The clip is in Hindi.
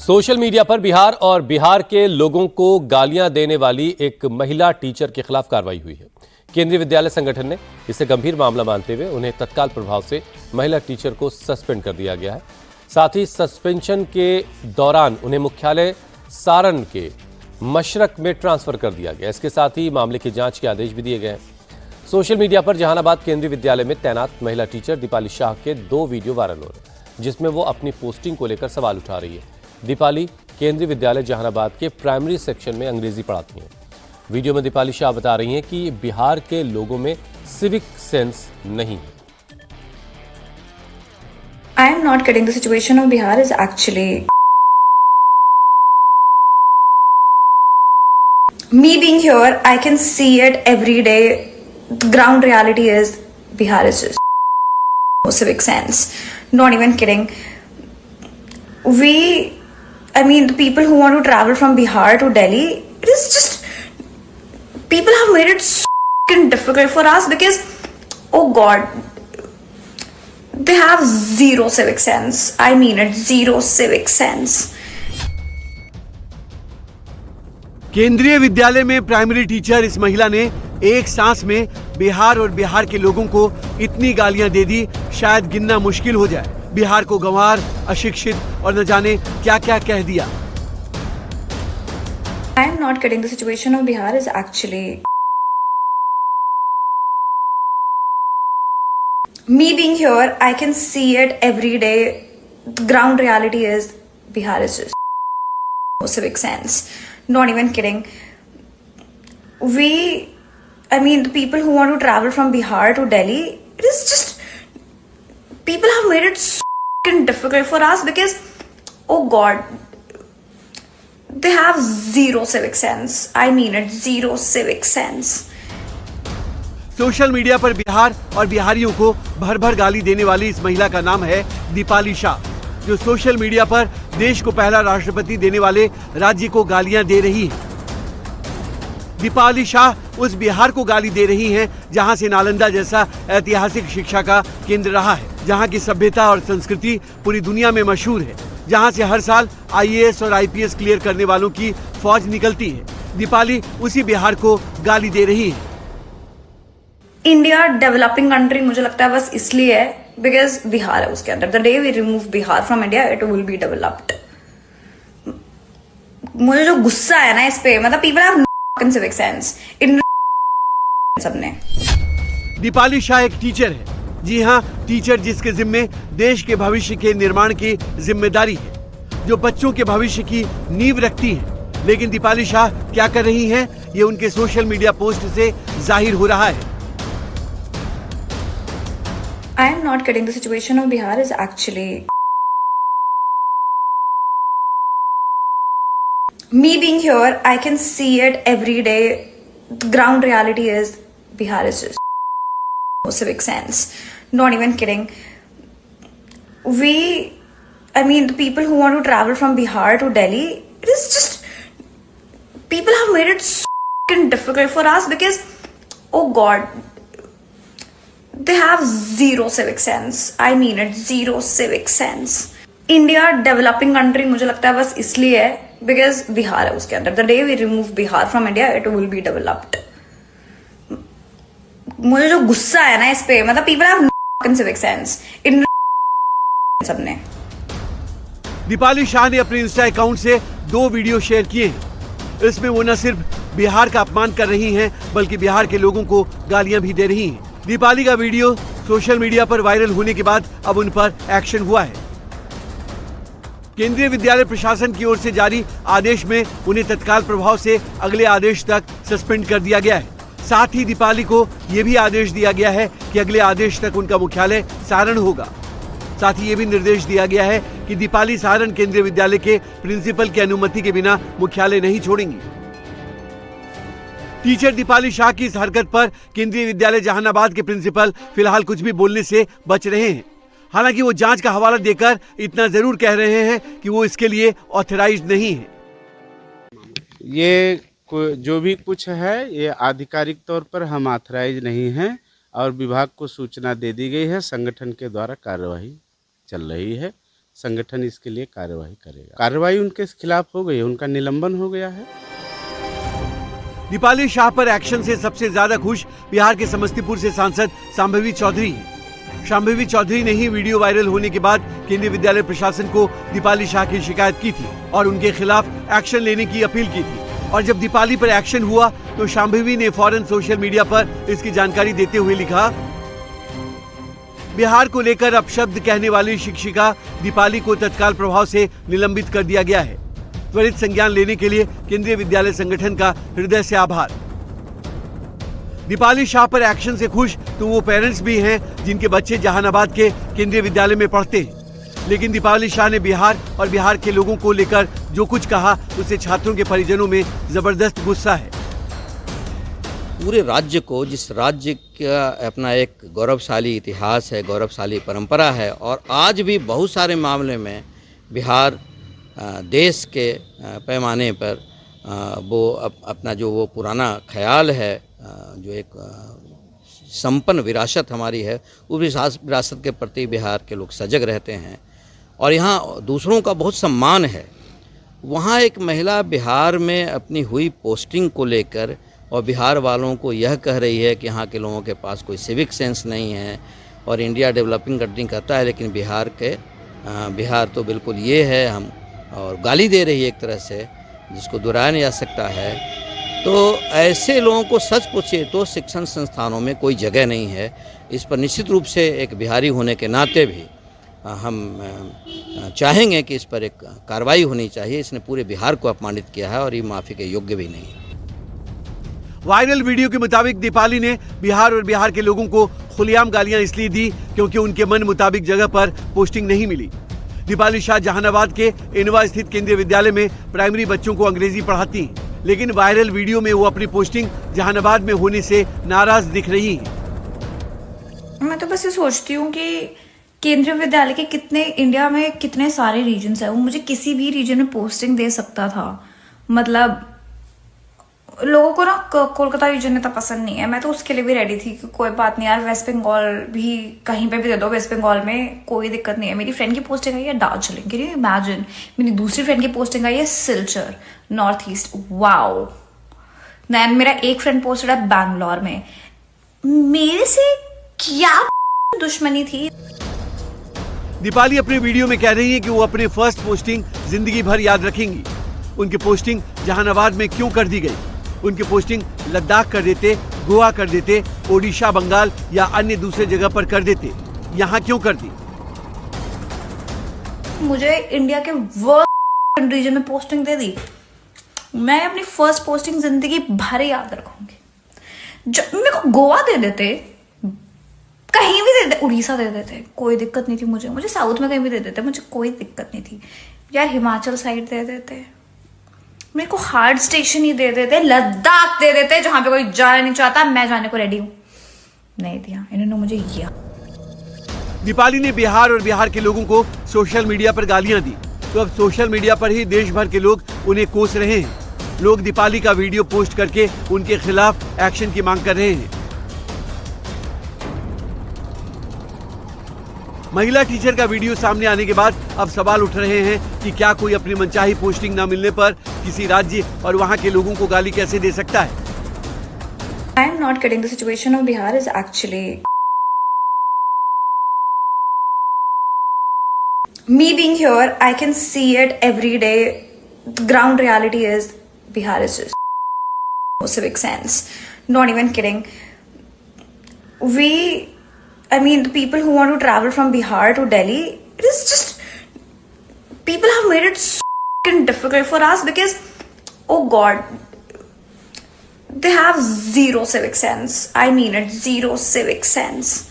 सोशल मीडिया पर बिहार और बिहार के लोगों को गालियां देने वाली एक महिला टीचर के खिलाफ कार्रवाई हुई है। केंद्रीय विद्यालय संगठन ने इसे गंभीर मामला मानते हुए उन्हें तत्काल प्रभाव से महिला टीचर को सस्पेंड कर दिया गया है। साथ ही सस्पेंशन के दौरान उन्हें मुख्यालय सारण के मशरक में ट्रांसफर कर दिया गया। इसके साथ ही मामले की जांच के आदेश भी दिए गए हैं। सोशल मीडिया पर जहानाबाद केंद्रीय विद्यालय में तैनात महिला टीचर दीपाली शाह के 2 वीडियो वायरल हो रहे हैं, जिसमें वो अपनी पोस्टिंग को लेकर सवाल उठा रही है। दीपाली केंद्रीय विद्यालय जहानाबाद के प्राइमरी सेक्शन में अंग्रेजी पढ़ाती हैं। वीडियो में दीपाली शाह बता रही हैं कि बिहार के लोगों में सिविक सेंस नहीं है। I am not kidding. The situation of Bihar is actually me being here. I can see it every day. The ground reality is Bihar is just no civic sense. Not even kidding. The people who want to travel from Bihar to Delhi, it is just people have made it so difficult for us because, oh God, they have zero civic sense. I mean it, zero civic sense. केंद्रीय विद्यालय में प्राइमरी टीचर इस महिला ने एक सांस में बिहार और बिहार के लोगों को इतनी गालियां दे दी, शायद गिनना मुश्किल हो जाए। बिहार को गंवार, अशिक्षित और न जाने क्या क्या कह दिया। I am not kidding. The situation of Bihar is actually me being here. I can see it every day. The ground reality is Bihar is just no civic sense. Not even kidding. The people who want to travel from Bihar to Delhi, it is just people have made it so difficult for us because, oh God, they have zero civic sense. I mean it, zero civic sense. Social media पर बिहार और बिहारियों को भर भर गाली देने वाली इस महिला का नाम है दीपाली शाह, जो सोशल मीडिया पर देश को पहला राष्ट्रपति देने वाले राज्य को गालियां दे रही है। दीपाली शाह उस बिहार को गाली दे रही हैं जहां से नालंदा जैसा ऐतिहासिक शिक्षा का केंद्र रहा है, जहां की सभ्यता और संस्कृति पूरी दुनिया में मशहूर है, जहां से हर साल IAS और IPS क्लियर करने वालों की फौज निकलती है। दीपाली उसी बिहार को गाली दे रही है। इंडिया डेवलपिंग कंट्री मुझे लगता है बस इसलिए है बिकॉज बिहार है उसके अंदर। The day we remove Bihar from India it will be developed. मुझे जो गुस्सा है ना इस पे, मतलब people have no civic sense in सबने। दीपाली शाह एक टीचर है। जी हाँ, टीचर जिसके जिम्मे देश के भविष्य के निर्माण की जिम्मेदारी है, जो बच्चों के भविष्य की नींव रखती है। लेकिन दीपाली शाह क्या कर रही हैं, ये उनके सोशल मीडिया पोस्ट से जाहिर हो रहा है। I am not kidding. The situation of Bihar is actually me being here. I can see it every day. The ground reality is Bihar is just no civic sense. Not even kidding. The people who want to travel from Bihar to Delhi, it is just people have made it so difficult for us because, oh God, they have zero civic sense. I mean it, zero civic sense. India developing country मुझे लगता है बस इसलिए है बिकॉज बिहार है उसके अंदर। The day we remove Bihar from India it will be developed. मुझे जो गुस्सा है ना इस पे, मतलब people have no civic sense in सबने। दीपाली शाह ने अपने इंस्टा अकाउंट से 2 वीडियो शेयर किए हैं। इसमें वो न सिर्फ बिहार का अपमान कर रही हैं, बल्कि बिहार के लोगों को गालियां भी दे रही हैं। दीपाली का वीडियो सोशल मीडिया पर वायरल होने के बाद अब उन पर एक्शन हुआ है। केंद्रीय विद्यालय प्रशासन की ओर से जारी आदेश में उन्हें तत्काल प्रभाव से अगले आदेश तक सस्पेंड कर दिया गया है। साथ ही दीपाली को यह भी आदेश दिया गया है कि अगले आदेश तक उनका मुख्यालय सारण होगा। साथ ही ये भी निर्देश दिया गया है कि दीपाली सारण केंद्रीय विद्यालय के प्रिंसिपल की अनुमति के बिना मुख्यालय नहीं छोड़ेंगी। टीचर दीपाली शाह की इस हरकत पर केंद्रीय विद्यालय जहानाबाद के प्रिंसिपल फिलहाल कुछ भी बोलने से बच रहे हैं। हालांकि वो जांच का हवाला देकर इतना जरूर कह रहे हैं कि वो इसके लिए ऑथराइज्ड नहीं है। ये जो भी कुछ है ये आधिकारिक तौर पर हम ऑथराइज नहीं हैं और विभाग को सूचना दे दी गई है। संगठन के द्वारा कार्यवाही चल रही है। संगठन इसके लिए कार्रवाई करेगा। कार्रवाई उनके खिलाफ हो गई, उनका निलंबन हो गया है। दीपाली शाह पर एक्शन से सबसे ज्यादा खुश बिहार के समस्तीपुर से सांसद शांभवी चौधरी हैं। शांभवी चौधरी ने ही वीडियो वायरल होने के बाद केंद्रीय विद्यालय प्रशासन को दीपाली शाह की शिकायत की थी और उनके खिलाफ एक्शन लेने की अपील की थी। और जब दीपाली पर एक्शन हुआ तो शांभवी ने फौरन सोशल मीडिया पर इसकी जानकारी देते हुए लिखा, बिहार को लेकर अपशब्द कहने वाली शिक्षिका दीपाली को तत्काल प्रभाव से निलंबित कर दिया गया है। त्वरित संज्ञान लेने के लिए केंद्रीय विद्यालय संगठन का हृदय से आभार। दीपाली शाह पर एक्शन से खुश तो वो पेरेंट्स भी हैं जिनके बच्चे जहानाबाद के केंद्रीय विद्यालय में पढ़ते हैं। लेकिन दीपाली शाह ने बिहार और बिहार के लोगों को लेकर जो कुछ कहा उससे छात्रों के परिजनों में जबरदस्त गुस्सा है। पूरे राज्य को, जिस राज्य का अपना एक गौरवशाली इतिहास है, गौरवशाली परंपरा है, और आज भी बहुत सारे मामले में बिहार देश के पैमाने पर वो अपना जो वो पुराना ख्याल है, जो एक संपन्न विरासत हमारी है, उस विरासत के प्रति बिहार के लोग सजग रहते हैं और यहाँ दूसरों का बहुत सम्मान है। वहाँ एक महिला बिहार में अपनी हुई पोस्टिंग को लेकर और बिहार वालों को यह कह रही है कि यहाँ के लोगों के पास कोई सिविक सेंस नहीं है और इंडिया डेवलपिंग कंट्री कहता है, लेकिन बिहार तो बिल्कुल ये है हम, और गाली दे रही है एक तरह से, जिसको दोहराया नहीं जा सकता है। तो ऐसे लोगों को सच पूछिए तो शिक्षण संस्थानों में कोई जगह नहीं है। इस पर निश्चित रूप से एक बिहारी होने के नाते भी हम चाहेंगे कि इस पर एक कार्रवाई होनी चाहिए। इसने पूरे बिहार को अपमानित किया है और ये माफ़ी के योग्य भी नहीं है। वायरल वीडियो के मुताबिक दीपाली ने बिहार और बिहार के लोगों को खुलेआम गालियां इसलिए दी क्योंकि उनके मन मुताबिक जगह पर पोस्टिंग नहीं मिली। दीपाली शाह जहानाबाद के इनवा स्थित केंद्रीय विद्यालय में प्राइमरी बच्चों को अंग्रेजी पढ़ाती हैं, लेकिन वायरल वीडियो में वो अपनी पोस्टिंग जहानाबाद में होने से नाराज दिख रही हैं। मैं तो बस ये सोचती हूँ कि केंद्रीय विद्यालय के कितने, इंडिया में कितने सारे रीजन्स है, वो मुझे किसी भी रीजन में पोस्टिंग दे सकता था। मतलब लोगों को ना कोलकाता रीजन इतना पसंद नहीं है। मैं तो उसके लिए भी रेडी थी कि कोई बात नहीं यार, वेस्ट बंगाल भी कहीं पे भी दे दो, वेस्ट बंगाल में कोई दिक्कत नहीं है। मेरी फ्रेंड की पोस्टिंग आई है दार्जिलिंग, कैन यू इमेजिन। मेरी दूसरी फ्रेंड की पोस्टिंग आई है Silchar, north east, wow. Then मेरा एक फ्रेंड पोस्टेड है बैंगलोर में। मेरे से क्या दुश्मनी थी। दीपाली अपने वीडियो में कह रही है कि वो अपने फर्स्ट पोस्टिंग जिंदगी भर याद रखेंगी। उनकी पोस्टिंग जहानाबाद में क्यों कर दी गई? उनकी पोस्टिंग लद्दाख कर देते, गोवा कर देते, ओडिशा, बंगाल या अन्य दूसरे जगह पर कर देते, यहाँ क्यों कर दी? मुझे इंडिया के वर्स्ट रीजन में पोस्टिंग दे दी। मैं अपनी फर्स्ट पोस्टिंग जिंदगी भर याद रखूंगी। जब मेरे को गोवा दे देते, कहीं भी दे देते, उड़ीसा दे देते, कोई दिक्कत नहीं थी मुझे साउथ में कहीं भी दे देते, मुझे कोई दिक्कत नहीं थी यार। हिमाचल साइड दे देते, मेरे को हार्ड स्टेशन ही दे देते, लद्दाख दे देते जहां पे कोई जाना नहीं चाहता, मैं जाने को रेडी हूं। नहीं दिया इन्होंने मुझे। किया दीपाली ने बिहार और बिहार के लोगों को सोशल मीडिया पर गालियां दी, तो अब सोशल मीडिया पर ही देश भर के लोग उन्हें कोस रहे हैं। लोग दीपाली का वीडियो पोस्ट करके उनके खिलाफ एक्शन की मांग कर रहे हैं। महिला टीचर का वीडियो सामने आने के बाद अब सवाल उठ रहे हैं कि क्या कोई अपनी मनचाही पोस्टिंग न मिलने पर किसी राज्य और वहां के लोगों को गाली कैसे दे सकता है? I am not kidding. The situation of Bihar is actually me being here. I can see it every day. The ground reality is Bihar is just no civic sense. Not even kidding. The people who want to travel from Bihar to Delhi, it is just, people have made it so difficult for us because, oh God, they have zero civic sense. I mean it, zero civic sense.